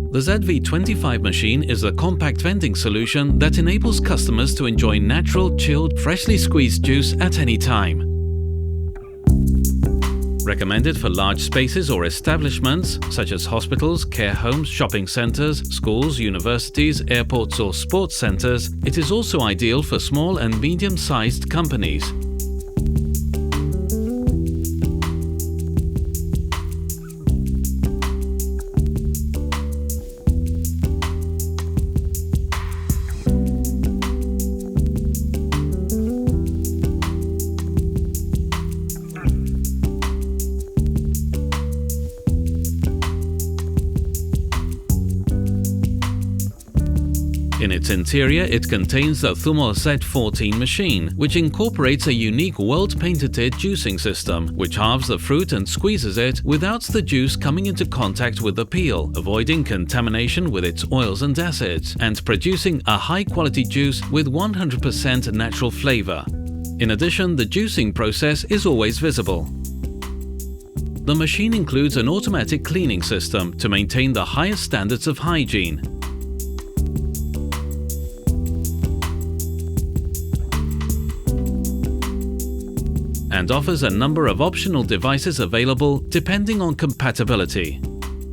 The ZV25 machine is a compact vending solution that enables customers to enjoy natural, chilled, freshly squeezed juice at any time. Recommended for large spaces or establishments such as hospitals, care homes, shopping centers, schools, universities, airports or sports centers, it is also ideal for small and medium-sized companies. In its interior, it contains the Zummo Z14 machine, which incorporates a unique world-patented juicing system, which halves the fruit and squeezes it without the juice coming into contact with the peel, avoiding contamination with its oils and acids, and producing a high-quality juice with 100% natural flavor. In addition, the juicing process is always visible. The machine includes an automatic cleaning system to maintain the highest standards of hygiene. And offers a number of optional devices available depending on compatibility.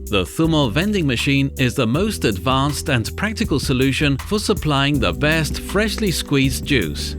The Zummo vending machine is the most advanced and practical solution for supplying the best freshly squeezed juice.